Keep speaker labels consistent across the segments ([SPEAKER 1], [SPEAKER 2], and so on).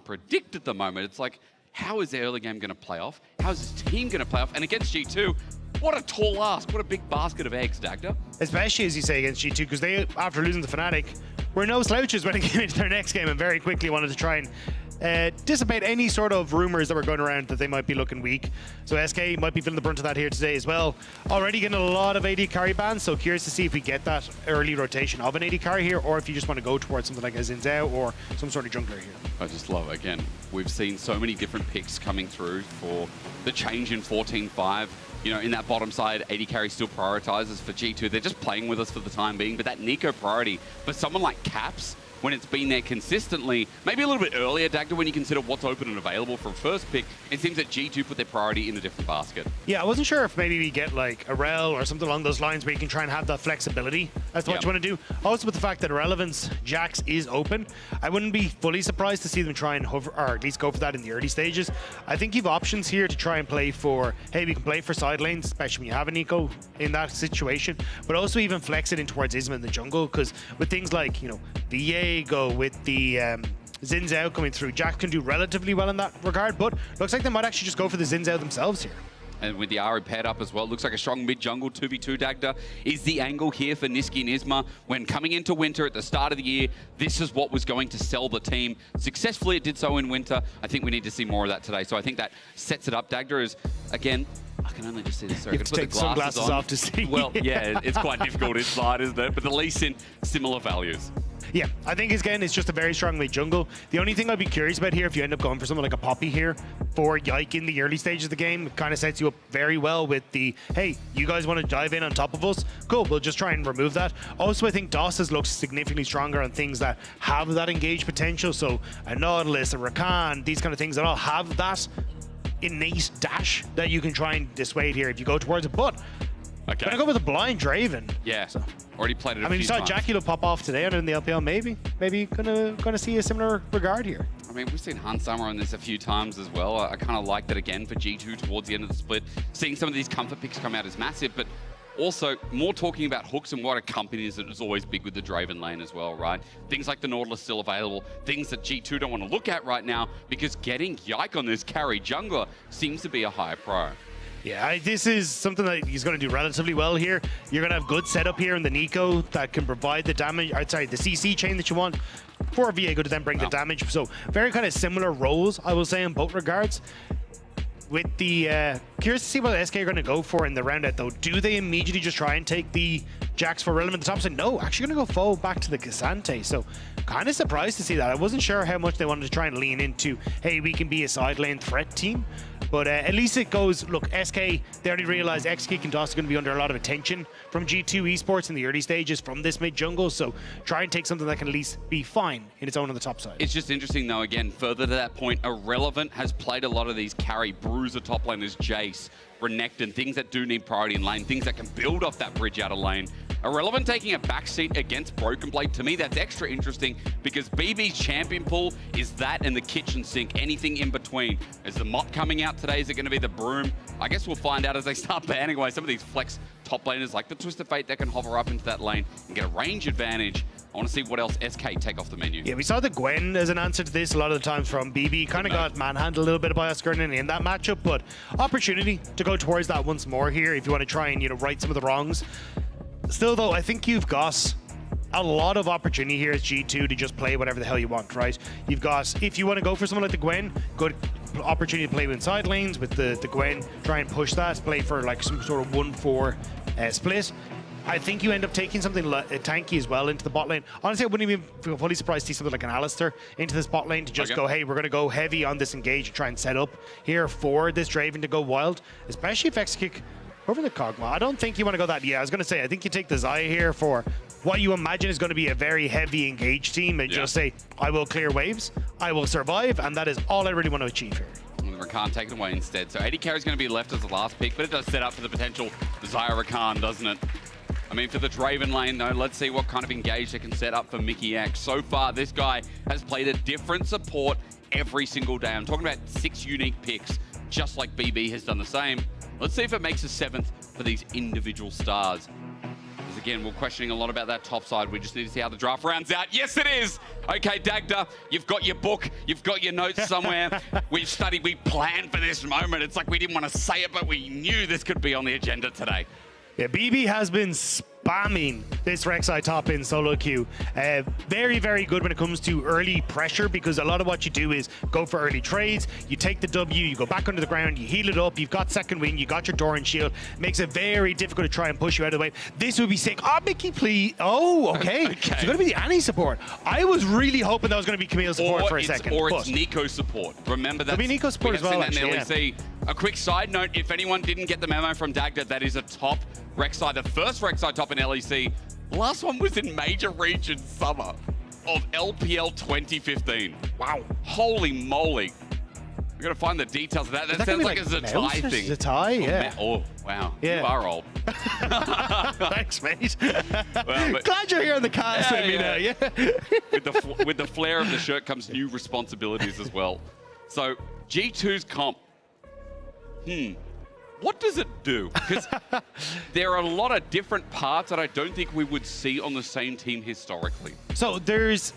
[SPEAKER 1] can't predict at the moment. It's like, how is the early game going to play off? How is his team going to play off? And against G2, what a tall ask. What a big basket of eggs, Dagda.
[SPEAKER 2] Especially, as you say, against G2, because they, after losing the Fnatic, were no slouches when they came into their next game and very quickly wanted to try and dissipate any sort of rumors that were going around that they might be looking weak. So SK might be feeling the brunt of that here today as well. Already getting a lot of AD carry bans, so curious to see if we get that early rotation of an AD carry here, or if you just want to go towards something like a Xin Zhao or some sort of jungler here.
[SPEAKER 1] I just love, again, we've seen so many different picks coming through for the change in 14-5. You know, in that bottom side, AD carry still prioritizes for G2. They're just playing with us for the time being, but that Nico priority for someone like Caps, when it's been there consistently, maybe a little bit earlier, Dagda, when you consider what's open and available for a first pick, it seems that G2 put their priority in a different basket.
[SPEAKER 2] Yeah, I wasn't sure if maybe we get like a Rel or something along those lines where you can try and have that flexibility as to what you want to do. Also with the fact that Irrelevance Jax is open, I wouldn't be fully surprised to see them try and hover, or at least go for that in the early stages. I think you've options here to try and play for, hey, we can play for side lanes, especially when you have an eco in that situation, but also even flex it in towards Isma in the jungle, because with things like, you know, Viego, with the Xin Zhao coming through, Jax can do relatively well in that regard, but looks like they might actually just go for the Xin Zhao themselves here.
[SPEAKER 1] And with the Ari paired up as well, looks like a strong mid-jungle 2v2 Dagda is the angle here for Niski and Isma. When coming into winter at the start of the year, this is what was going to sell the team. Successfully, it did so in winter. I think we need to see more of that today. So I think that sets it up. Dagda is, again, I can only just see this. Sorry,
[SPEAKER 2] you have to take the sunglasses off to see.
[SPEAKER 1] Well, yeah, it's quite difficult inside, isn't it? But at least in similar values.
[SPEAKER 2] Yeah, I think, again, it's just a very strong mid jungle. The only thing I'd be curious about here, if you end up going for something like a Poppy here for Yike in the early stages of the game, it kind of sets you up very well with the, hey, you guys want to dive in on top of us? Cool, we'll just try and remove that. Also, I think Dosas looks significantly stronger on things that have that engaged potential. So a Nautilus, a Rakan, these kind of things that all have that innate dash that you can try and dissuade here if you go towards it. But
[SPEAKER 1] okay,
[SPEAKER 2] gonna go with a blind Draven.
[SPEAKER 1] Yeah,
[SPEAKER 2] so
[SPEAKER 1] already played it a few
[SPEAKER 2] I mean, you saw
[SPEAKER 1] times.
[SPEAKER 2] Jackie pop off today under in the LPL. Maybe gonna see a similar regard here.
[SPEAKER 1] I mean, we've seen Hans Summer on this a few times as well. I kind of like that again for G2 towards the end of the split. Seeing some of these comfort picks come out is massive, but also more talking about hooks and what accompanies it is always big with the Draven lane as well, right? Things like the Nautilus still available, things that G2 don't want to look at right now because getting Yike on this carry jungler seems to be a high pro.
[SPEAKER 2] Yeah, this is something that he's going to do relatively well here. You're going to have good setup here in the Nico that can provide the damage, or sorry, the CC chain that you want for Viego to then bring the damage. So very kind of similar roles, I will say, in both regards. With the, curious to see what SK are going to go for in the round out though. Do they immediately just try and take the Jax for Relevant at the top side? No, actually going to go fall back to the Cassante. So kind of surprised to see that. I wasn't sure how much they wanted to try and lean into, hey, we can be a side lane threat team. But at least it goes, look, SK, they already realized XKick and DOS are going to be under a lot of attention from G2 esports in the early stages from this mid jungle. So try and take something that can at least be fine in its own on the top side.
[SPEAKER 1] It's just interesting though, again, further to that point, Irrelevant has played a lot of these carry bruiser top laners, Jace, Renekton, things that do need priority in lane, things that can build off that bridge out of lane. Irrelevant taking a backseat against Broken Blade, to me, that's extra interesting because BB's champion pool is that and the kitchen sink, anything in between. Is the Mott coming out today? Is it going to be the Broom? I guess we'll find out as they start banning away some of these flex top laners like the Twisted Fate that can hover up into that lane and get a range advantage. I want to see what else SK take off the menu. Yeah,
[SPEAKER 2] we saw the Gwen as an answer to this a lot of the times from BB. Kind of got manhandled a little bit by Oscarnan in that matchup, but opportunity to go towards that once more here if you want to try and, you know, right some of the wrongs. Still, though, I think you've got a lot of opportunity here as G2 to just play whatever the hell you want, right? You've got, if you want to go for someone like the Gwen, good opportunity to play inside lanes with the Gwen, try and push that, play for like some sort of 1-4 split. I think you end up taking something like a tanky as well into the bot lane. Honestly, I wouldn't even feel fully surprised to see something like an Alistair into this bot lane to just go, hey, we're going to go heavy on this engage and try and set up here for this Draven to go wild, especially if XKick over the Kog'Maw. I don't think you want to go that. Yeah, I was going to say, I think you take the Xayah here for what you imagine is going to be a very heavy engage team and just say, I will clear waves, I will survive, and that is all I really want to achieve here.
[SPEAKER 1] Rakan taken away instead. So AD carry is going to be left as the last pick, but it does set up for the potential Xayah Rakan, doesn't it? I mean, for the Draven lane, though, let's see what kind of engage they can set up for Mickey X. So far, this guy has played a different support every single day. I'm talking about 6 unique picks, just like BB has done the same. Let's see if it makes a 7th for these individual stars. Because again, we're questioning a lot about that top side. We just need to see how the draft rounds out. Yes, it is. Okay, Dagda, you've got your book. You've got your notes somewhere. We've studied. We planned for this moment. It's like we didn't want to say it, but we knew this could be on the agenda today.
[SPEAKER 2] Yeah, BB has been spamming this Rek'Sai top in solo queue. Very, very good when it comes to early pressure, because a lot of what you do is go for early trades, you take the W, you go back under the ground, you heal it up, you've got second win, you got your Doran shield. Makes it very difficult to try and push you out of the way. This would be sick. Oh, Mickey, please. Oh, okay.
[SPEAKER 1] Okay.
[SPEAKER 2] So it's going to be the Annie support. I was really hoping that was going to be Camille support for a second.
[SPEAKER 1] Or it's Nico support. Remember that.
[SPEAKER 2] It'll be Nico support as well, actually,
[SPEAKER 1] in LEC. A quick side note, if anyone didn't get the memo from Dagda, that is a top Rek'Sai, the first Rek'Sai top in LEC. The last one was in Major Region Summer of LPL 2015. Wow. Holy moly. We're going to find the details of that. That sounds like a Zatai thing.
[SPEAKER 2] Zatai, yeah.
[SPEAKER 1] Oh, wow.
[SPEAKER 2] Yeah.
[SPEAKER 1] You are old.
[SPEAKER 2] Thanks, mate.
[SPEAKER 1] Well,
[SPEAKER 2] Glad you're here on the cast with me now. Yeah.
[SPEAKER 1] With the flair of the shirt comes new responsibilities as well. So, G2's comp. What does it do? Because there are a lot of different parts that I don't think we would see on the same team historically.
[SPEAKER 2] So there's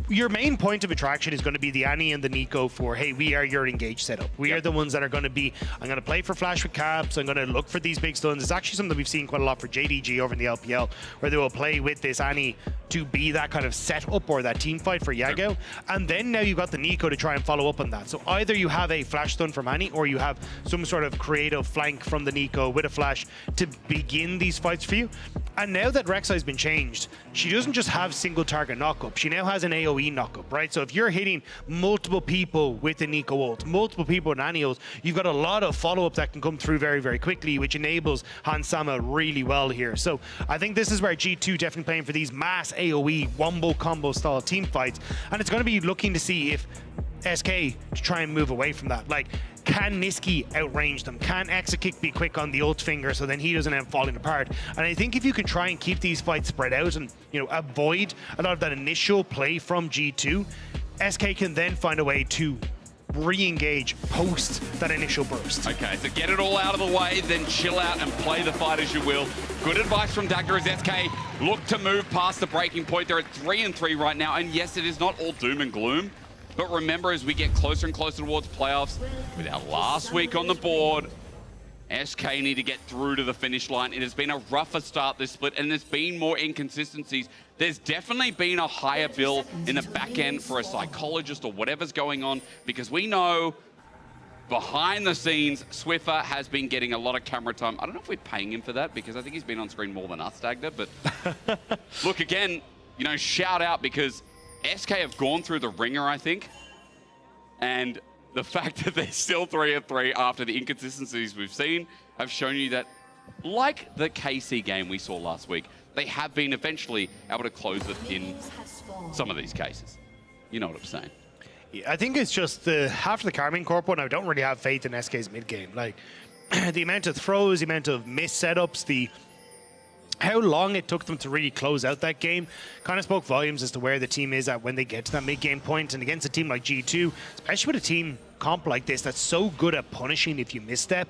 [SPEAKER 2] your main point of attraction is going to be the Annie and the Nico for, hey, we are your engaged setup. We are the ones that are going to be, I'm going to play for flash with caps, I'm going to look for these big stuns. It's actually something we've seen quite a lot for JDG over in the LPL, where they will play with this Annie to be that kind of setup or that team fight for Yagao. And then now you've got the Nico to try and follow up on that. So either you have a flash stun from Annie, or you have some sort of creative flank from the Nico with a flash to begin these fights for you. And now that Rek'Sai has been changed, she doesn't just have single target knockup. She now has an AoE knockup, right? So if you're hitting multiple people with the Nico ult, multiple people with Annie ult, you've got a lot of follow-up that can come through very, very quickly, which enables Hans Sama really well here. So I think this is where G2 definitely playing for these mass AoE wombo combo style team fights. And it's going to be looking to see if SK to try and move away from that. Like, can Niski outrange them? Can Exakick be quick on the ult finger so then he doesn't end up falling apart? And I think if you can try and keep these fights spread out and, you know, avoid a lot of that initial play from G2, SK can then find a way to re-engage post that initial burst.
[SPEAKER 1] Okay, so get it all out of the way, then chill out and play the fight as you will. Good advice from Dagda as SK look to move past the breaking point. They're at 3-3 right now, and yes, it is not all doom and gloom. But remember, as we get closer and closer towards playoffs, with our last week on the board, SK need to get through to the finish line. It has been a rougher start this split, and there's been more inconsistencies. There's definitely been a higher bill in the back end for a psychologist or whatever's going on, because we know behind the scenes, Swiffer has been getting a lot of camera time. I don't know if we're paying him for that, because I think he's been on screen more than us, Dagda, but look, again, you know, shout out, because SK have gone through the ringer, I think, and the fact that they're still 3-3 after the inconsistencies we've seen have shown you that, like the KC game we saw last week, they have been eventually able to close it in some of these cases. You know what I'm saying?
[SPEAKER 2] Yeah, I think it's just after the Carmine Corp one, I don't really have faith in SK's mid game. Like, the amount of throws, the amount of missed setups, how long it took them to really close out that game kind of spoke volumes as to where the team is at when they get to that mid-game point. And against a team like G2, especially with a team comp like this that's so good at punishing if you misstep,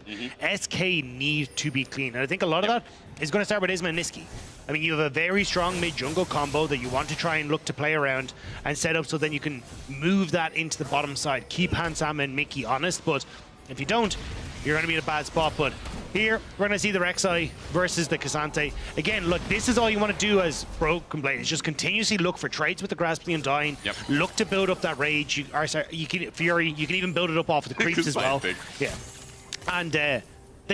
[SPEAKER 2] SK need to be clean. And I think a lot of that is going to start with Isma and Niski. I mean, you have a very strong mid-jungle combo that you want to try and look to play around and set up so then you can move that into the bottom side. Keep Hansama and Mickey honest, but if you don't, you're going to be in a bad spot. But here, we're going to see the Rek'Sai versus the K'Sante. Again, look, this is all you want to do as Broken Blade, is just continuously look for trades with the Grasping and Dying. Look to build up that rage. You can Fury, you can even build it up off of the creeps as well. Yeah. And then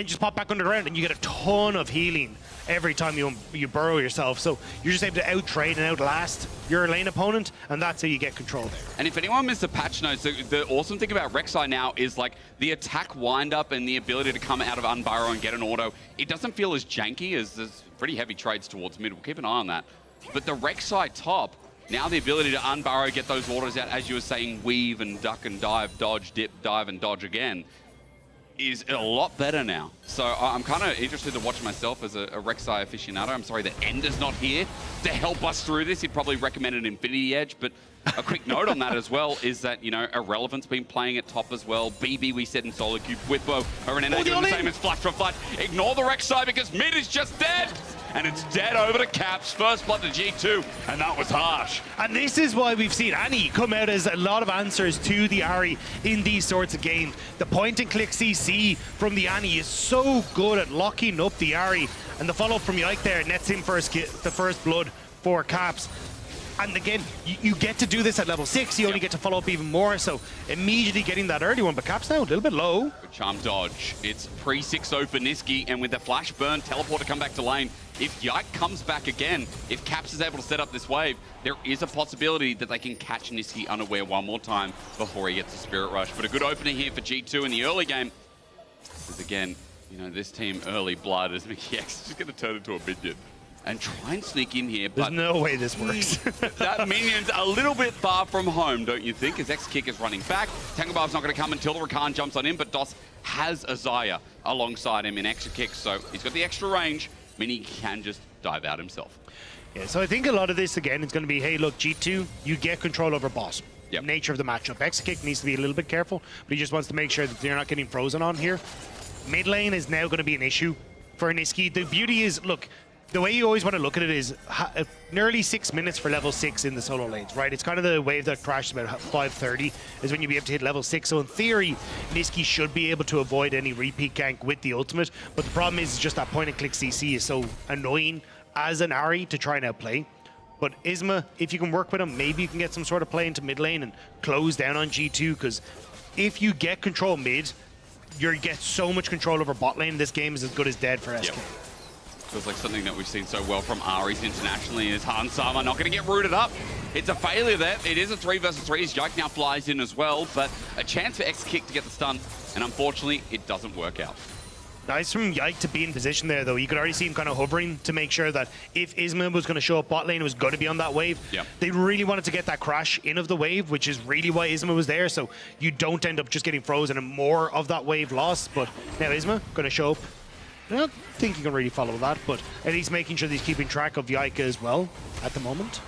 [SPEAKER 2] just pop back underground and you get a ton of healing every time you burrow yourself. So you're just able to out-trade and outlast your lane opponent, and that's how you get control there.
[SPEAKER 1] And if anyone missed the patch notes, the awesome thing about Rek'Sai now is like the attack wind-up and the ability to come out of unburrow and get an auto. It doesn't feel as janky as there's pretty heavy trades towards mid. We'll keep an eye on that. But the Rek'Sai top, now the ability to unburrow, get those autos out, as you were saying, weave and duck and dive, dodge, dip, dive and dodge again, is a lot better now. So I'm kind of interested to watch myself as a Rek'Sai aficionado. I'm sorry that Ender's not here to help us through this. He'd probably recommend an Infinity Edge, but a quick note on that as well is that, you know, Irrelevant's been playing at top as well. BB we said in solo queue. Whippo over in NA doing the same as Flash for Flash. Ignore the Rek'Sai because mid is just dead. and it's dead over to Caps. First blood to G2, and that was harsh.
[SPEAKER 2] And this is why we've seen Annie come out as a lot of answers to the Ahri in these sorts of games. The point-and-click CC from the Annie is so good at locking up the Ahri, and the follow-up from Yike there nets him the first blood for Caps. And again, you get to do this at level 6, you only get to follow up even more, so immediately getting that early one, but Caps now a little bit low.
[SPEAKER 1] Good charm dodge. It's pre-6-0 for Nisqy, and with the flash burn, teleport to come back to lane. If Yike comes back again, if Caps is able to set up this wave, there is a possibility that they can catch Nisqy unaware one more time before he gets a Spirit Rush. But a good opener here for G2 in the early game. Because again, you know, this team early blood is Mickey X just going to turn into a minion and try and sneak in here, but
[SPEAKER 2] there's no way this works.
[SPEAKER 1] that minion's a little bit far from home, don't you think? As X-Kick is running back. Tangle Barb's not going to come until the Rakan jumps on him, but DOS has Azaya alongside him in X-Kick, so he's got the extra range. Mini can just dive out himself.
[SPEAKER 2] Yeah, so I think a lot of this, again, is going to be, hey, look, G2, you get control over boss.
[SPEAKER 1] Yep.
[SPEAKER 2] Nature of the matchup. X-Kick needs to be a little bit careful, but he just wants to make sure that they're not getting frozen on here. Mid lane is now going to be an issue for Nisqy. The beauty is, look, the way you always want to look at it is nearly 6 minutes for level 6 in the solo lanes, right? It's kind of the wave that crashed about 5:30 is when you'll be able to hit level 6. So in theory, Nisqy should be able to avoid any repeat gank with the ultimate. But the problem is just that point-and-click CC is so annoying as an Ahri to try and outplay. But Isma, if you can work with him, maybe you can get some sort of play into mid lane and close down on G2, because if you get control mid, you get so much control over bot lane. This game is as good as dead for SK.
[SPEAKER 1] Yep. Feels like something that we've seen so well from Ahri's internationally is Hansama not going to get rooted up. It's a failure there. It is a 3 versus 3 as Yike now flies in as well, but a chance for X-Kick to get the stun, and unfortunately, it doesn't work out.
[SPEAKER 2] Nice from Yike to be in position there, though. You could already see him kind of hovering to make sure that if Isma was going to show up bot lane, it was going to be on that wave.
[SPEAKER 1] Yep.
[SPEAKER 2] They really wanted to get that crash in of the wave, which is really why Isma was there, so you don't end up just getting frozen and more of that wave lost. But now Isma going to show up. I don't think you can really follow that, but at least making sure that he's keeping track of Yike as well at the moment.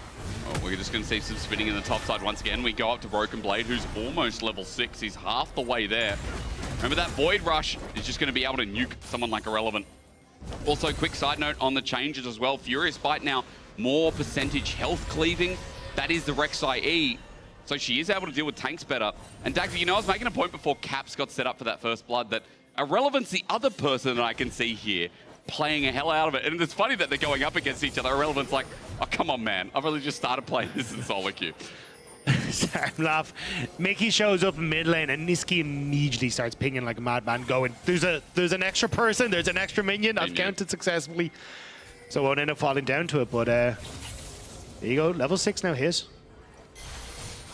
[SPEAKER 1] Oh, we're just going to see some spinning in the top side once again. We go up to Broken Blade, who's almost level 6. He's half the way there. Remember, that Void Rush is just going to be able to nuke someone like Irrelevant. Also, quick side note on the changes as well. Furious Bite now more percentage health cleaving. That is the Rek'Sai E. So she is able to deal with tanks better. And Dagger, you know, I was making a point before Caps got set up for that first blood that Irrelevant's the other person that I can see here playing a hell out of it. And it's funny that they're going up against each other. Irrelevant's like, oh, come on, man. I've really just started playing this in solo queue.
[SPEAKER 2] Sorry, laugh. Mickey shows up in mid lane and Nisqy immediately starts pinging like a madman going, there's an extra person, there's an extra minion. I've counted successfully. So I won't end up falling down to it, but there you go. Level 6 now his.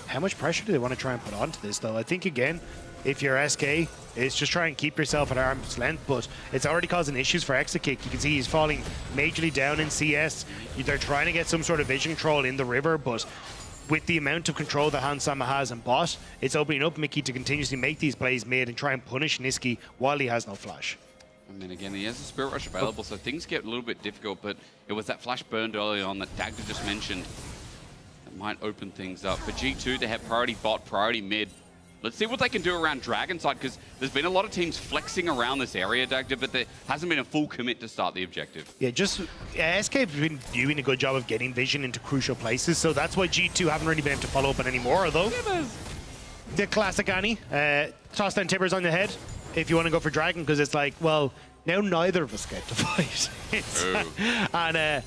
[SPEAKER 2] How much pressure do they want to try and put onto this, though? I think, again, if you're SK, it's just try and keep yourself at arm's length, but it's already causing issues for X-Kick. You can see he's falling majorly down in CS. They're trying to get some sort of vision control in the river, but with the amount of control that Hansama has in bot, it's opening up Mickey to continuously make these plays mid and try and punish Nisqy while he has no flash.
[SPEAKER 1] And then again, he has a Spirit Rush available, so things get a little bit difficult, but it was that flash burned early on that Dagda just mentioned that might open things up. For G2, they have priority bot, priority mid. Let's see what they can do around Dragon side, because there's been a lot of teams flexing around this area, Dagda, but there hasn't been a full commit to start the objective.
[SPEAKER 2] Yeah, SK have been doing a good job of getting vision into crucial places, so that's why G2 haven't really been able to follow up on any more, although the classic Annie, toss down Tibbers on the head if you want to go for Dragon, because it's like, well, now neither of us get to fight. And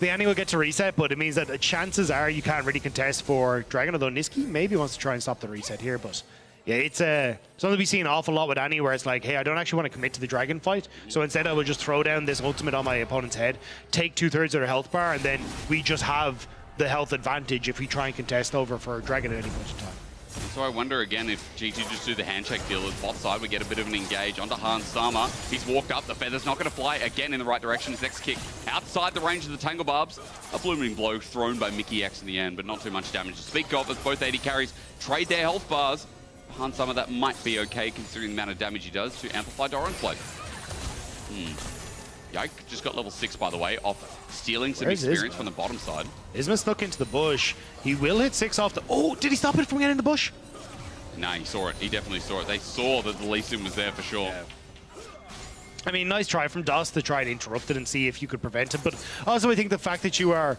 [SPEAKER 2] the Annie will get to reset, but it means that the chances are you can't really contest for Dragon, although Nisqy maybe wants to try and stop the reset here, but yeah, it's something we see an awful lot with Annie, where it's like, hey, I don't actually want to commit to the Dragon fight, so instead I will just throw down this ultimate on my opponent's head, take 2/3 of their health bar, and then we just have the health advantage if we try and contest over for Dragon at any point in time.
[SPEAKER 1] And so I wonder again if G2 just do the handshake deal as bot side. We get a bit of an engage onto Hansama. He's walked up. The feather's not going to fly again in the right direction. His next kick outside the range of the Tangle Barbs. A blooming blow thrown by Mickey X in the end, but not too much damage to speak of as both AD carries trade their health bars. Hansama, that might be okay considering the amount of damage he does to amplify Doran's blade. Yike just got level 6, by the way, off stealing some experience from the bottom side.
[SPEAKER 2] Isma snuck into the bush. He will hit 6 off the... Oh, did he stop it from getting in the bush?
[SPEAKER 1] Nah, he saw it. He definitely saw it. They saw that the Lee Sin was there for sure.
[SPEAKER 2] I mean, nice try from DOS to try and interrupt it and see if you could prevent it. But also, I think the fact that you are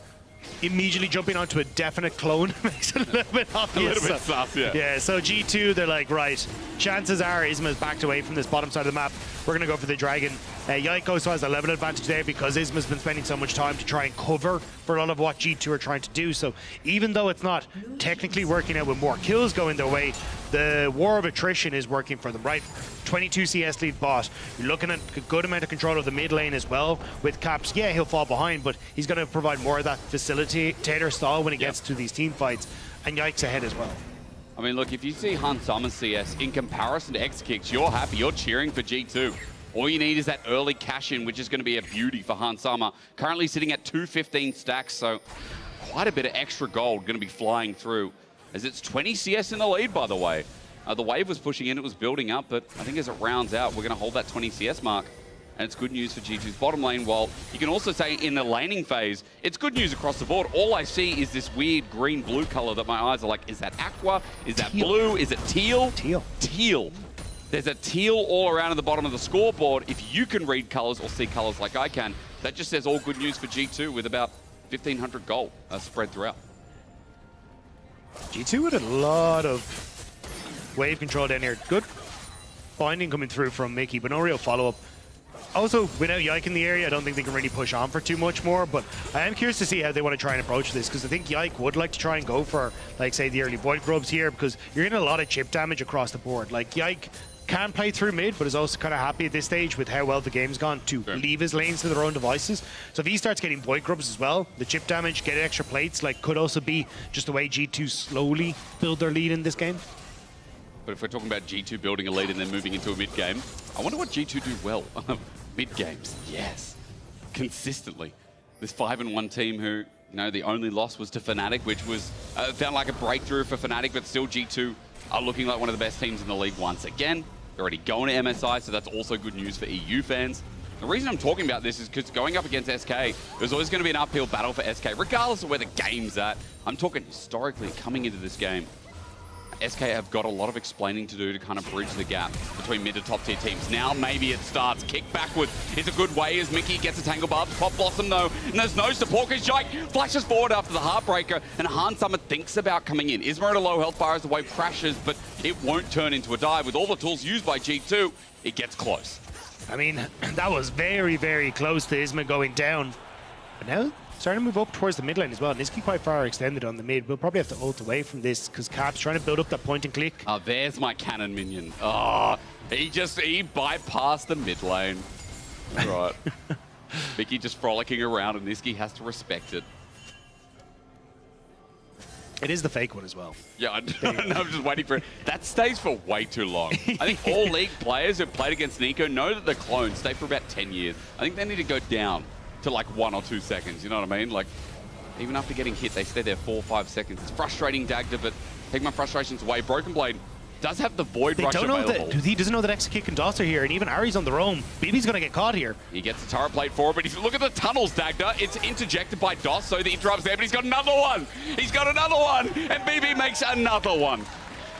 [SPEAKER 2] immediately jumping onto a definite clone makes it a little bit obvious.
[SPEAKER 1] A little bit sus, yeah.
[SPEAKER 2] Yeah, so G2, they're like, right, chances are Isma's backed away from this bottom side of the map. We're going to go for the Dragon. Yike also has a level advantage there because Isma's been spending so much time to try and cover for a lot of what G2 are trying to do. So even though it's not technically working out with more kills going their way, the war of attrition is working for them, right? 22 CS lead bot. You're looking at a good amount of control of the mid lane as well. With Caps, yeah, he'll fall behind, but he's going to provide more of that facilitator style when it gets to these team fights. And Yike's ahead as well.
[SPEAKER 1] I mean, look, if you see Hansama CS in comparison to X-Kicks, you're happy, you're cheering for G2. All you need is that early cash-in, which is going to be a beauty for Hansama. Currently sitting at 215 stacks, so quite a bit of extra gold going to be flying through. As it's 20 CS in the lead, by the way. The wave was pushing in, it was building up, but I think as it rounds out, we're going to hold that 20 CS mark. And it's good news for G2's bottom lane, while you can also say in the laning phase, it's good news across the board. All I see is this weird green-blue color that my eyes are like, is that aqua? Is that blue? Is it teal? Teal. There's a teal all around at the bottom of the scoreboard. If you can read colors or see colors like I can, that just says all good news for G2 with about 1,500 gold spread throughout.
[SPEAKER 2] G2 with a lot of wave control down here. Good binding coming through from Mickey, but no real follow-up. Also, without Yike in the area, I don't think they can really push on for too much more, but I am curious to see how they want to try and approach this, because I think Yike would like to try and go for, like, say, the early Void Grubs here, because you're getting a lot of chip damage across the board. Like, Yike can play through mid, but is also kind of happy at this stage with how well the game's gone to leave his lanes to their own devices. So if he starts getting Void Grubs as well, the chip damage, get extra plates, like, could also be just the way G2 slowly build their lead in this game.
[SPEAKER 1] But if we're talking about G2 building a lead and then moving into a mid-game, I wonder what G2 do well. Mid-games, yes. Consistently. This 5-1 team who, you know, the only loss was to Fnatic, which was, found like a breakthrough for Fnatic, but still G2 are looking like one of the best teams in the league once again. They're already going to MSI, so that's also good news for EU fans. The reason I'm talking about this is because going up against SK, there's always going to be an uphill battle for SK, regardless of where the game's at. I'm talking historically coming into this game. SK have got a lot of explaining to do to kind of bridge the gap between mid to top tier teams. Now maybe it starts. Kick backwards is a good way as Mickey gets a Tangle Barb. Pop Blossom though, and there's no support because Yike flashes forward after the Heartbreaker, and Hansama thinks about coming in. Isma at a low health bar as the wave crashes, but it won't turn into a dive. With all the tools used by G2, it gets close.
[SPEAKER 2] I mean, that was very, very close to Isma going down. But now, starting to move up towards the mid lane as well. Niski quite far extended on the mid. We'll probably have to ult away from this because Cap's trying to build up that point and click.
[SPEAKER 1] Oh, there's my cannon minion. Oh, he bypassed the mid lane. Right. Mickey just frolicking around and Niski has to respect it.
[SPEAKER 2] It is the fake one as well.
[SPEAKER 1] Yeah, I know, I'm just waiting for it. That stays for way too long. I think all League players who've played against Nico know that the clones stay for about 10 years. I think they need to go down to like 1 or 2 seconds, you know what I mean? Like, even after getting hit, they stay there 4 or 5 seconds. It's frustrating, Dagda, but take my frustrations away. Broken Blade does have the Void Rush available.
[SPEAKER 2] He doesn't know that X-Kick and DOS are here, and even Ari's on the roam. BB's gonna get caught here.
[SPEAKER 1] He gets the turret plate forward, but if you look at the tunnels, Dagda, it's interjected by DOS, so the interrupt's there, but he's got another one! He's got another one! And BB makes another one.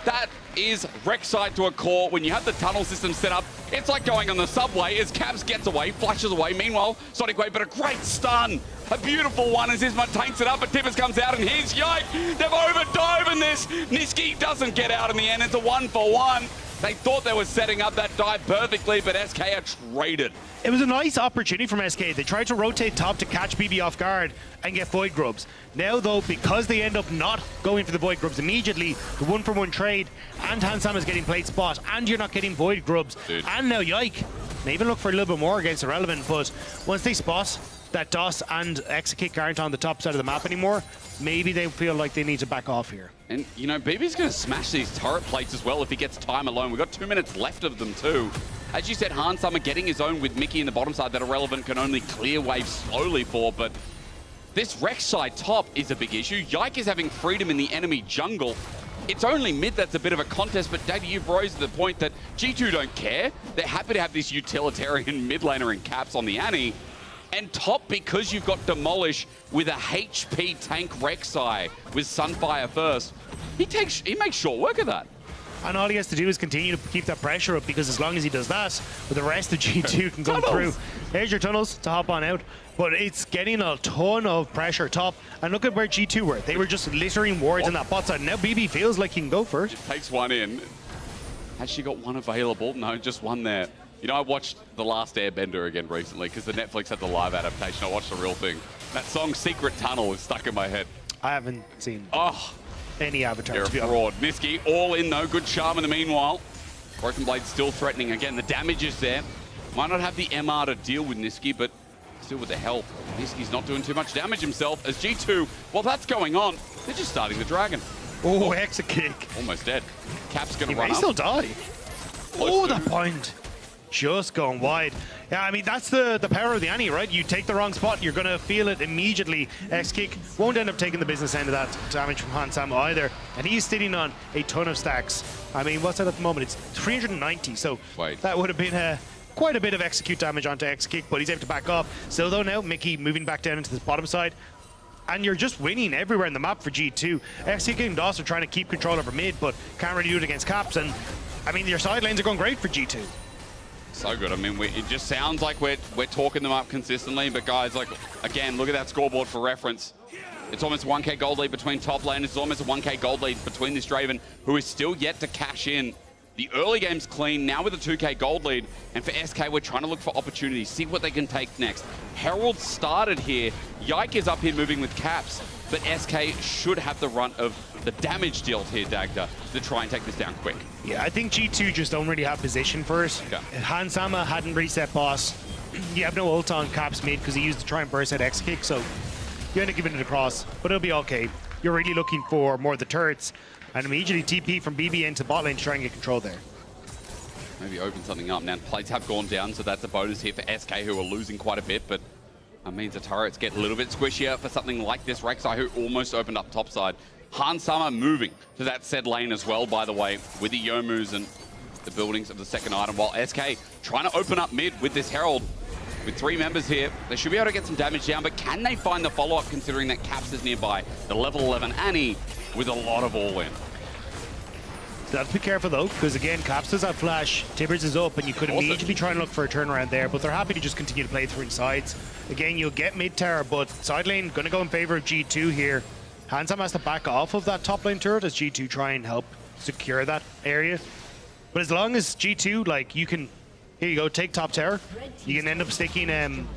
[SPEAKER 1] That is Rek'Sai to a core. When you have the tunnel system set up, it's like going on the subway as Caps gets away, flashes away. Meanwhile, Sonic Wave, but a great stun. A beautiful one as Isma tanks it up, but Tibbers comes out and here's Yike. They've overdove in this. Niski doesn't get out in the end. It's a 1-for-1. They thought they were setting up that dive perfectly, but SK are traded.
[SPEAKER 2] It was a nice opportunity from SK. They tried to rotate top to catch BB off guard and get Void Grubs. Now, though, because they end up not going for the Void Grubs immediately, the 1-for-1 trade, and Hansama's getting played spot, and you're not getting Void Grubs, and now Yike may even look for a little bit more against Irrelevant, but once they spot that DOS and X-Kick aren't on the top side of the map anymore, maybe they feel like they need to back off here.
[SPEAKER 1] And, you know, BB's going to smash these turret plates as well if he gets time alone. We've got 2 minutes left of them, too. As you said, Hansama getting his own with Mickey in the bottom side that Irrelevant can only clear wave slowly for, but this Rek'Sai top is a big issue. Yike is having freedom in the enemy jungle. It's only mid that's a bit of a contest, but Daggy, you've raised the point that G2 don't care. They're happy to have this utilitarian mid laner in Caps on the Annie. And top, because you've got Demolish with a HP tank Rek'Sai with Sunfire first, he makes short work of that.
[SPEAKER 2] And all he has to do is continue to keep that pressure up, because as long as he does that, the rest of G2 can come through. There's your tunnels to hop on out. But it's getting a ton of pressure top. And look at where G2 were. They were just littering wards in that bot side. Now BB feels like he can go first.
[SPEAKER 1] Takes one in. Has she got one available? No, just one there. You know, I watched The Last Airbender again recently because the Netflix had the live adaptation. I watched the real thing. That song Secret Tunnel is stuck in my head.
[SPEAKER 2] I haven't seen any Avatar.
[SPEAKER 1] You're a fraud. Nisqy all in though. Good charm in the meanwhile. Broken Blade still threatening. Again, the damage is there. Might not have the MR to deal with Nisqy, but still with the health. Nisqy's not doing too much damage himself as G2, while that's going on, they're just starting the dragon.
[SPEAKER 2] Oh, Hexa kick.
[SPEAKER 1] Almost dead. Cap's going to run
[SPEAKER 2] He may
[SPEAKER 1] up.
[SPEAKER 2] still die. Oh, that point. Just going wide. Yeah, I mean, that's the power of the Annie, right? You take the wrong spot, you're going to feel it immediately. X-Kick won't end up taking the business end of that damage from Han Samo either. And he's sitting on a ton of stacks. I mean, what's that at the moment? It's 390, so that would have been quite a bit of execute damage onto X-Kick, but he's able to back up. Still though now, Mickey moving back down into this bottom side. And you're just winning everywhere in the map for G2. X-Kick and DOS are trying to keep control over mid, but can't really do it against Caps. And I mean, your side lanes are going great for G2.
[SPEAKER 1] So good. I mean, it just sounds like we're talking them up consistently, but guys, like, again, look at that scoreboard for reference. It's almost a 1k gold lead between top lane. It's almost a 1k gold lead between this Draven, who is still yet to cash in. The early game's clean, now with a 2k gold lead. And for SK, we're trying to look for opportunities, see what they can take next. Herald started here. Yike is up here moving with Caps, but SK should have the run of the damage dealt here, Dagda, to try and take this down quick.
[SPEAKER 2] Yeah, I think G2 just don't really have position for it.
[SPEAKER 1] Okay.
[SPEAKER 2] Han Sama hadn't reset boss. You have no ult on Caps mid because he used to try and burst that X-Kick, so you end up giving it across, but it'll be okay. You're really looking for more of the turrets, and immediately TP from BB into bot lane to try and get control there.
[SPEAKER 1] Maybe open something up. Now, plates have gone down, so that's a bonus here for SK, who are losing quite a bit, but that means the turrets get a little bit squishier for something like this. Rek'Sai, who almost opened up topside. Han Sama moving to that said lane as well, by the way, with the Yomus and the buildings of the second item, while SK trying to open up mid with this Herald. With 3 members here, they should be able to get some damage down, but can they find the follow-up considering that Caps is nearby? The level 11 Annie with a lot of all-in.
[SPEAKER 2] So have to be careful though, because again, Caps does have flash, Tibbers is up, and you could immediately try and look for a turnaround there, but they're happy to just continue to play through sides. Again, you'll get mid tower, but side lane going to go in favor of G2 here. Hansam has to back off of that top lane turret as G2 try and help secure that area. But as long as G2, like, you can, here you go, take top tower, you can end up sticking Annie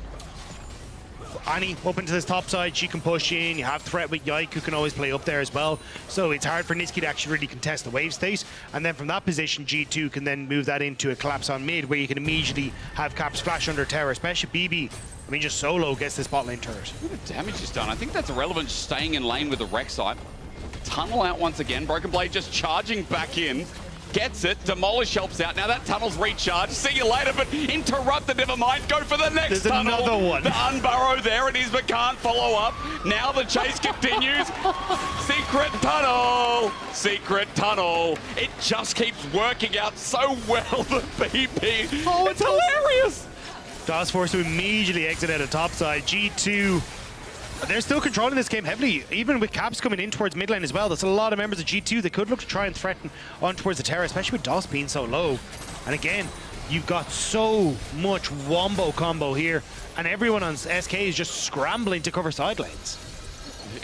[SPEAKER 2] up into this top side. She can push in. You have threat with Yike, who can always play up there as well. So it's hard for Nisqy to actually really contest the wave state. And then from that position, G2 can then move that into a collapse on mid, where you can immediately have Caps flash under tower, especially BB. I mean, just solo gets this bot lane turret.
[SPEAKER 1] Look at the damage is done. I think that's irrelevant, staying in lane with the Rek'Sai. Tunnel out once again. Broken Blade just charging back in. Gets it. Demolish helps out. Now that tunnel's recharged. See you later, but interrupted. Never mind. Go for the next
[SPEAKER 2] There's
[SPEAKER 1] tunnel.
[SPEAKER 2] another one.
[SPEAKER 1] The unburrow there it is, but can't follow up. Now the chase continues. Secret tunnel. Secret tunnel. It just keeps working out so well, the BP.
[SPEAKER 2] Oh,
[SPEAKER 1] it's hilarious.
[SPEAKER 2] DOS forced to immediately exit out of topside. G2, they're still controlling this game heavily, even with Caps coming in towards mid lane as well. There's a lot of members of G2 that could look to try and threaten on towards the tower, especially with DOS being so low. And again, you've got so much wombo combo here, and everyone on SK is just scrambling to cover side lanes.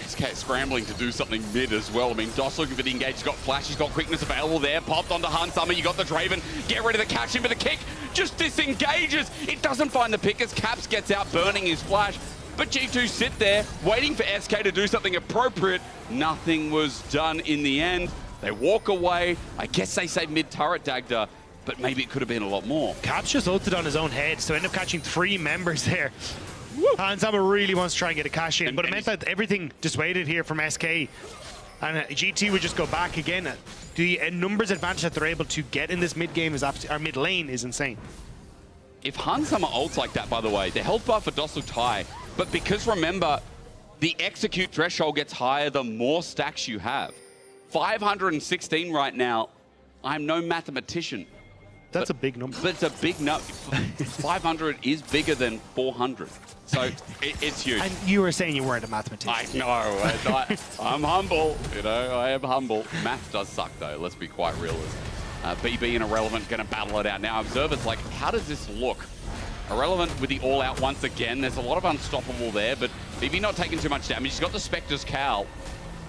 [SPEAKER 1] SK scrambling to do something mid as well. I mean, DOS looking for the engage. He's got flash, he's got quickness available there. Popped onto Han Summer. You got the Draven. Get ready to catch him with a kick. Just disengages. It doesn't find the pick as Caps gets out, burning his flash. But G2 sit there, waiting for SK to do something appropriate. Nothing was done in the end. They walk away. I guess they say mid-turret, Dagda, but maybe it could have been a lot more.
[SPEAKER 2] Caps just ulted on his own head, so end up catching 3 members there. Han Sama really wants to try and get a cash in, but it meant that everything dissuaded here from SK. And G2 would just go back again. The numbers advantage that they're able to get in this mid game is our mid lane is insane.
[SPEAKER 1] If Han Sama ults like that, by the way, the health bar for DOS looked high. But because remember, the execute threshold gets higher the more stacks you have. 516 right now. I'm no mathematician.
[SPEAKER 2] That's a big number.
[SPEAKER 1] But it's a big number. 500 is bigger than 400. So it's huge.
[SPEAKER 2] And you were saying you weren't a mathematician.
[SPEAKER 1] I know. I'm humble. You know, I am humble. Math does suck, though. Let's be quite realistic. BB and Irrelevant going to battle it out. Now, Observer's like, how does this look? Irrelevant with the all-out once again. There's a lot of unstoppable there, but BB not taking too much damage. He's got the Spectre's Cowl.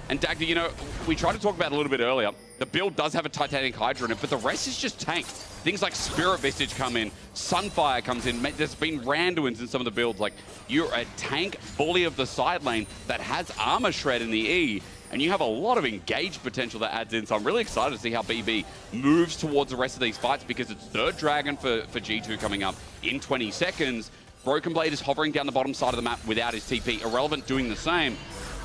[SPEAKER 1] And Dagda, you know, we tried to talk about it a little bit earlier. The build does have a Titanic Hydra in it, but the rest is just tank. Things like Spirit Visage come in, Sunfire comes in. There's been Randuins in some of the builds. Like, you're a tank bully of the side lane that has Armor Shred in the E, and you have a lot of engaged potential that adds in. So I'm really excited to see how BB moves towards the rest of these fights, because it's third Dragon for G2 coming up in 20 seconds. Broken Blade is hovering down the bottom side of the map without his TP. Irrelevant doing the same.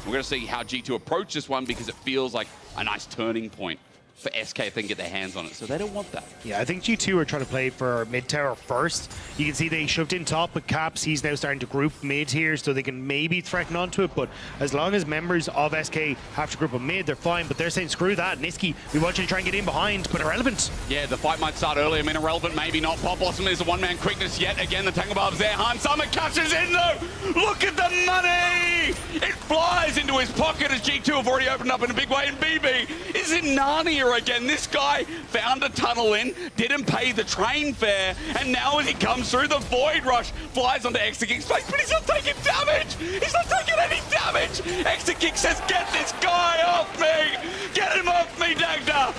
[SPEAKER 1] We're going to see how G2 approach this one, because it feels like a nice turning point for SK if they can get their hands on it. So they don't want that.
[SPEAKER 2] Yeah, I think G2 are trying to play for mid tower first. You can see they shoved in top with Caps. He's now starting to group mid here, so they can maybe threaten onto it. But as long as members of SK have to group on mid, they're fine. But they're saying, screw that. Niski, we want you to try and get in behind, but Irrelevant.
[SPEAKER 1] Yeah, the fight might start early. I mean, Irrelevant, maybe not. Pop Blossom is a one-man quickness yet. Again, the Tangle Barb's there. Han Summer catches in, though. Look at the money! It flies into his pocket as G2 have already opened up in a big way. And BB is in Narnia again. This guy found a tunnel in, didn't pay the train fare, and now as he comes through, the Void Rush flies onto Exakic's face, but he's not taking damage! He's not taking any damage! Exakic says, get this guy off me! Get him off me, Dagda!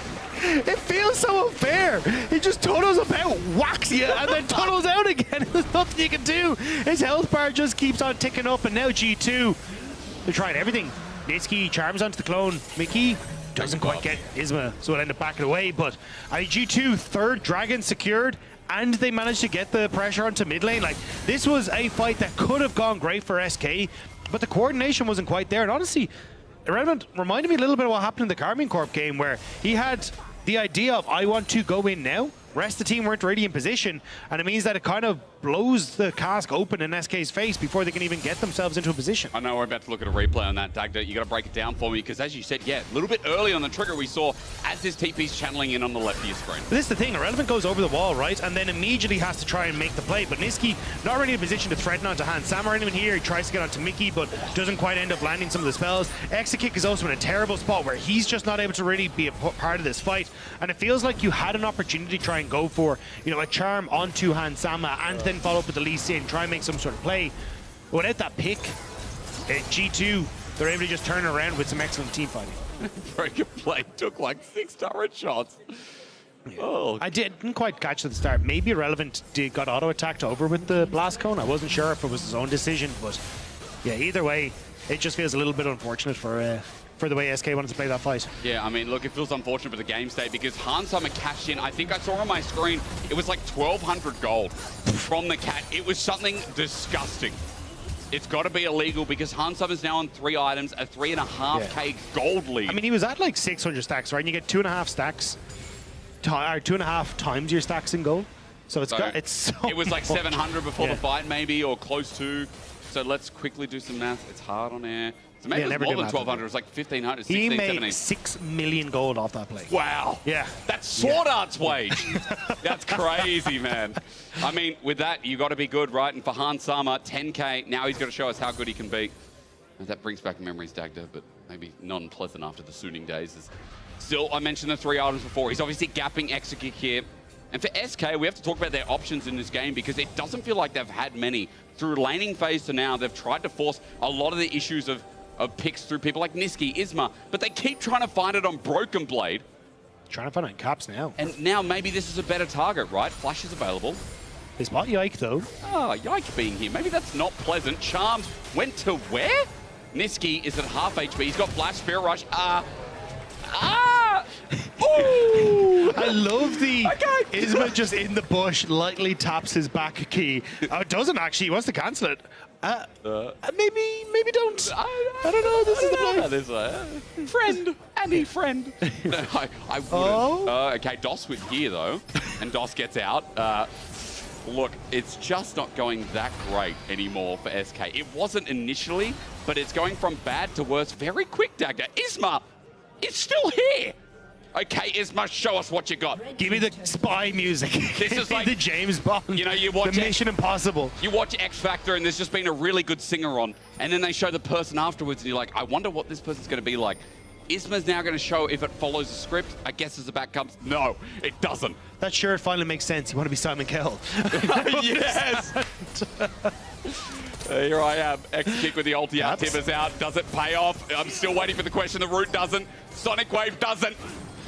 [SPEAKER 2] It feels so unfair. He just tunnels about, whacks you, and then tunnels out again. There's nothing you can do. His health bar just keeps on ticking up, and now G2, they're trying everything. Niski charms onto the clone. Mickey doesn't quite get Isma, so it'll end up backing away. But G2, third Dragon secured, and they managed to get the pressure onto mid lane. Like, this was a fight that could have gone great for SK, but the coordination wasn't quite there. And honestly, Irrelevant reminded me a little bit of what happened in the Carmine Corp game, where he had the idea of, I want to go in now. Rest of the team weren't really in position, and it means that it kind of blows the cask open in SK's face before they can even get themselves into a position.
[SPEAKER 1] I know we're about to look at a replay on that, Dagda. You got to break it down for me, because as you said, yeah, a little bit early on the trigger we saw as his TP's channeling in on the left of your screen.
[SPEAKER 2] But this is the thing, Irrelevant goes over the wall, right, and then immediately has to try and make the play. But Niski not really in a position to threaten onto Han. Sam or anyone here, he tries to get onto Mickey, but doesn't quite end up landing some of the spells. Exakic is also in a terrible spot where he's just not able to really be a part of this fight. And it feels like you had an opportunity to try and go for, you know, a charm onto Han Sama and then follow up with the Lee Sin, try and make some sort of play. But without that pick, G2, they're able to just turn around with some excellent team fighting.
[SPEAKER 1] Broken Blade took like 6 turret shots.
[SPEAKER 2] Yeah.
[SPEAKER 1] Oh.
[SPEAKER 2] I didn't quite catch at the start. Maybe Irrelevant got auto-attacked over with the Blast Cone. I wasn't sure if it was his own decision, but yeah, either way, it just feels a little bit unfortunate for the way SK wanted to play that fight.
[SPEAKER 1] Yeah, I mean, look, it feels unfortunate for the game state, because Han Summer cashed in. I think I saw on my screen, it was like 1,200 gold from the cat. It was something disgusting. It's got to be illegal, because Han Summer's now on 3 items, a 3.5k gold lead.
[SPEAKER 2] I mean, he was at like 600 stacks, right? And you get 2.5 stacks, or 2.5 times your stacks in gold. So it's so
[SPEAKER 1] it was like 700 before
[SPEAKER 2] yeah.
[SPEAKER 1] the fight, maybe, or close to. So let's quickly do some math. It's hard on air. So maybe
[SPEAKER 2] yeah,
[SPEAKER 1] it was more than 1,200. It was like 1,500, 16,
[SPEAKER 2] He made
[SPEAKER 1] 17.
[SPEAKER 2] 6 million gold off that play.
[SPEAKER 1] Wow.
[SPEAKER 2] Yeah.
[SPEAKER 1] That's Sword Art's wage. That's crazy, man. I mean, with that, you got to be good, right? And for Han Sama, 10k, now he's got to show us how good he can be. And that brings back memories, Dagda, but maybe non-pleasant after the Suning days. Still, I mentioned the 3 items before. He's obviously gapping Exakic here. And for SK, we have to talk about their options in this game, because it doesn't feel like they've had many. Through laning phase to now, they've tried to force a lot of the issues of picks through people like Niski, Isma, but they keep trying to find it on Broken Blade.
[SPEAKER 2] Trying to find it in Caps now.
[SPEAKER 1] And now maybe this is a better target, right? Flash is available.
[SPEAKER 2] It's not Yike, though.
[SPEAKER 1] Oh, Yike being here. Maybe that's not pleasant. Charms went to where? Niski is at half HP. He's got Flash, Spirit Rush. Ooh!
[SPEAKER 2] I love the Isma just in the bush, lightly taps his back key. Oh, it doesn't actually. He wants to cancel it. Maybe don't. I don't know. This is the play.
[SPEAKER 1] Friend. Any friend. No, I wouldn't.
[SPEAKER 2] Oh?
[SPEAKER 1] Okay, DOS with here, though. And DOS gets out. Look, it's just not going that great anymore for SK. It wasn't initially, but it's going from bad to worse very quick, Dagda. Isma is still here. Okay, Isma, show us what you got.
[SPEAKER 2] Give me the spy music.
[SPEAKER 1] This is like
[SPEAKER 2] the James Bond.
[SPEAKER 1] You know, you watch
[SPEAKER 2] the Mission Impossible.
[SPEAKER 1] You watch X Factor, and there's just been a really good singer on, and then they show the person afterwards, and you're like, I wonder what this person's going to be like. Isma's now going to show if it follows the script. I guess as the back comes, no, it doesn't.
[SPEAKER 2] That shirt finally makes sense. You want to be Simon Cowell.
[SPEAKER 1] Yes! Here I am. X kick with the ulti out. Tibbers out. Does it pay off? I'm still waiting for the question. The root doesn't. Sonic Wave doesn't.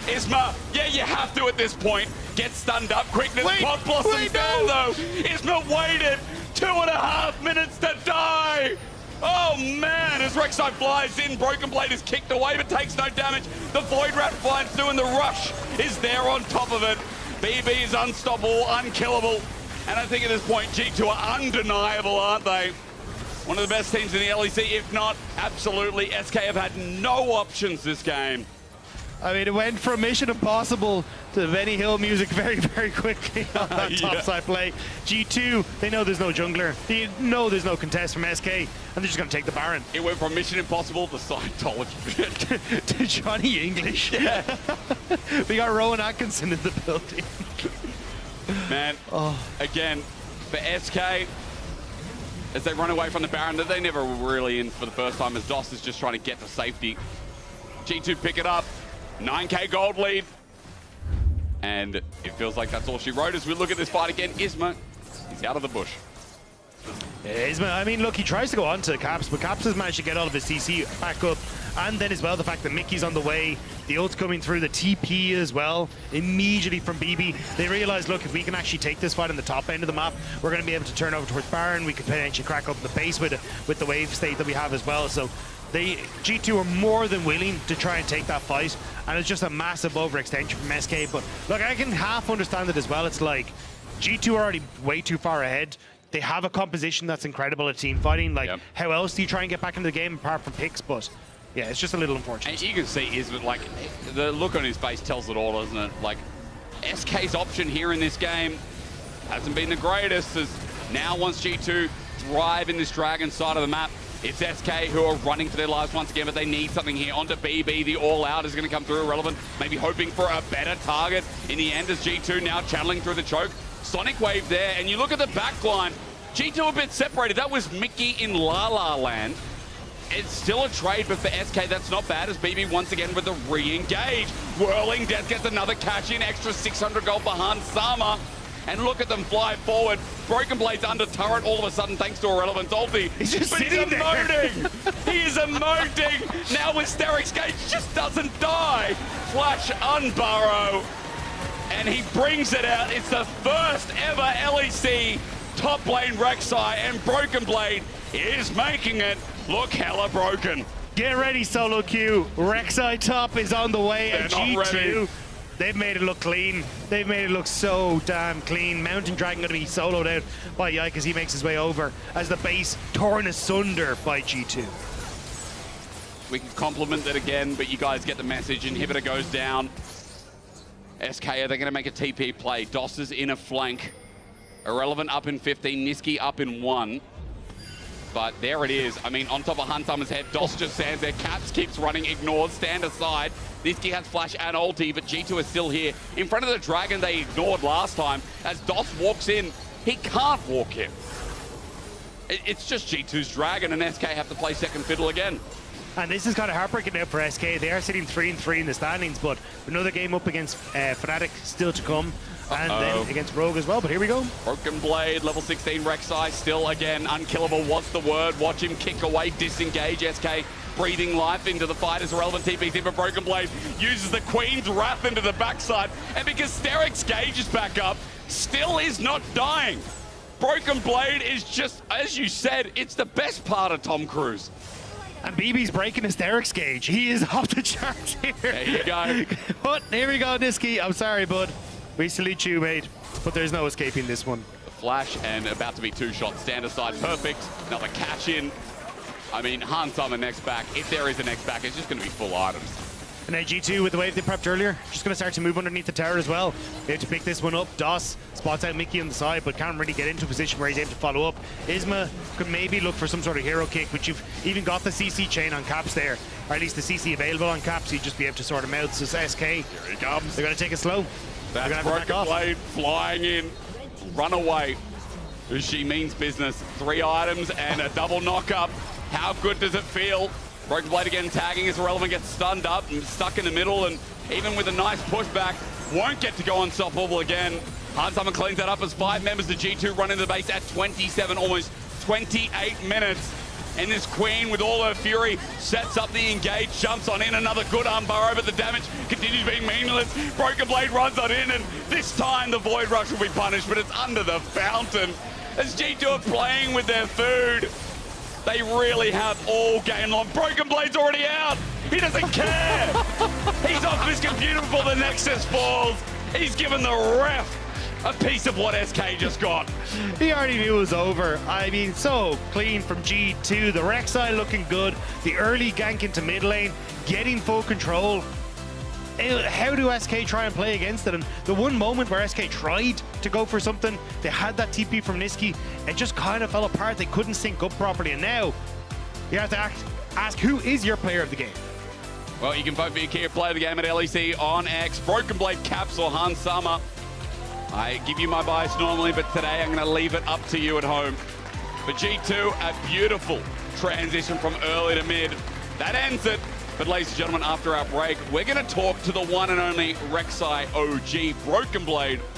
[SPEAKER 1] Isma, yeah, you have to at this point. Get stunned up. Quickness. Pop Blossom fell though. Isma waited 2.5 minutes to die. Oh man, as Rek'Sai flies in, Broken Blade is kicked away but takes no damage. The Void Rat flies through and the rush is there on top of it. BB is unstoppable, unkillable. And I think at this point, G2 are undeniable, aren't they? One of the best teams in the LEC, if not absolutely. SK have had no options this game.
[SPEAKER 2] I mean, it went from Mission Impossible to Benny Hill music very, very quickly on that topside play. G2, they know there's no jungler. They know there's no contest from SK, and they're just going to take the Baron.
[SPEAKER 1] It went from Mission Impossible to Scientology.
[SPEAKER 2] To Johnny English.
[SPEAKER 1] Yeah.
[SPEAKER 2] We got Rowan Atkinson in the building.
[SPEAKER 1] Man, again, for SK, as they run away from the Baron, that they never were really in for the first time, as DOS is just trying to get to safety. G2 pick it up. 9k gold lead. And it feels like that's all she wrote as we look at this fight again. Isma is out of the bush.
[SPEAKER 2] Yeah, Isma, I mean, look, he tries to go on to Caps, but Caps has managed to get all of his CC back up. And then as well, the fact that Mickey's on the way, the ult's coming through, the TP as well, immediately from BB. They realize, look, if we can actually take this fight on the top end of the map, we're going to be able to turn over towards Baron. We could potentially crack up the base with the wave state that we have as well. So G2 are more than willing to try and take that fight, and it's just a massive overextension from SK. But look, I can half understand it as well. It's like G2 are already way too far ahead. They have a composition that's incredible at team fighting. Like, how else do you try and get back into the game apart from picks? But yeah, it's just a little unfortunate.
[SPEAKER 1] And you can see Isma, like, the look on his face tells it all, doesn't it? Like, SK's option here in this game hasn't been the greatest, as now once G2 thrive in this Dragon side of the map, it's SK who are running for their lives once again, but they need something here. Onto BB, the all-out is going to come through irrelevant, maybe hoping for a better target in the end as G2 now channeling through the choke. Sonic Wave there, and you look at the backline, G2 a bit separated. That was Mickey in La La Land. It's still a trade, but for SK, that's not bad, as BB once again with the re-engage. Whirling Death gets another cash in, extra 600 gold behind Sama. And look at them fly forward. Broken Blade's under turret all of a sudden thanks to Irrelevant's ulti.
[SPEAKER 2] He's just
[SPEAKER 1] but
[SPEAKER 2] sitting
[SPEAKER 1] he's emoting. He is emoting. Now with Steric's Gage, just doesn't die. Flash unburrow. And he brings it out. It's the first ever LEC top lane Rek'Sai, and Broken Blade is making it look hella broken.
[SPEAKER 2] Get ready, solo queue. Rek'Sai top is on the way, and G2, they've made it look clean. They've made it look so damn clean. Mountain Dragon going to be soloed out by Yike as he makes his way over, as the base torn asunder by G2.
[SPEAKER 1] We can compliment it again, but you guys get the message. Inhibitor goes down. SK, are they going to make a TP play? DOS is in a flank. Irrelevant up in 15, Niski up in 1. But there it is. I mean, on top of Hunsummer's head, DOS just stands there. Caps keeps running, ignores, stand aside. Niski has flash and ulti, but G2 is still here. In front of the Dragon they ignored last time. As DOS walks in, he can't walk in. It's just G2's Dragon, and SK have to play second fiddle again.
[SPEAKER 2] And this is kind of heartbreaking now for SK. They are sitting 3-3 in the standings, but another game up against Fnatic still to come. And then against Rogue as well, but here we go. Broken
[SPEAKER 1] Blade, level 16 Rek'Sai, still again unkillable. What's the word? Watch him kick away, disengage. SK breathing life into the fight as Irrelevant TP's in, but Broken Blade uses the Queen's Wrath into the backside. And because Steric's Gage is back up, still is not dying. Broken Blade is just, as you said, it's the best part of Tom Cruise.
[SPEAKER 2] And BB's breaking his Steric's Gage. He is off the charts here.
[SPEAKER 1] There you go.
[SPEAKER 2] But here we go, Niski. I'm sorry, bud. We salute you, mate. But there's no escaping this one.
[SPEAKER 1] The flash and about to be 2 shots. Stand aside, perfect. Another catch in. I mean, Hansama next back. If there is a next back, it's just going to be full items.
[SPEAKER 2] And then G2 with the wave they prepped earlier, just going to start to move underneath the tower as well. They have to pick this one up. DOS spots out Mickey on the side, but can't really get into a position where he's able to follow up. Isma could maybe look for some sort of hero kick, which you've even got the CC chain on Caps there, or at least the CC available on Caps. You'd just be able to sort him out. So it's SK. Here
[SPEAKER 1] he comes.
[SPEAKER 2] They're going to take it slow.
[SPEAKER 1] That's Broken Blade flying in. Run away. She means business. 3 items and a double knock-up. How good does it feel? Broken Blade again tagging as Irrelevant gets stunned up and stuck in the middle, and even with a nice pushback, won't get to go unstoppable again. Hard Summer cleans that up as 5 members of G2 run into the base at 27, almost 28 minutes. And this Queen, with all her fury, sets up the engage, jumps on in, another good armbar, but the damage continues being meaningless. Broken Blade runs on in, and this time the Void Rush will be punished, but it's under the fountain. As G2 are playing with their food, they really have all game long. Broken Blade's already out. He doesn't care. He's off his computer before the Nexus falls. He's given the ref a piece of what SK just got.
[SPEAKER 2] He already knew it was over. I mean, so clean from G2. The Rek'Sai looking good. The early gank into mid lane, getting full control. How do SK try and play against it? And the one moment where SK tried to go for something, they had that TP from Niski, it just kind of fell apart. They couldn't sync up properly. And now you have to ask, who is your player of the game?
[SPEAKER 1] Well, you can vote for your key player of the game at LEC on X. Broken Blade, Caps, or Han Summer. I give you my bias normally, but today I'm going to leave it up to you at home. For G2, a beautiful transition from early to mid. That ends it. But ladies and gentlemen, after our break, we're going to talk to the one and only Rek'Sai OG, Broken Blade.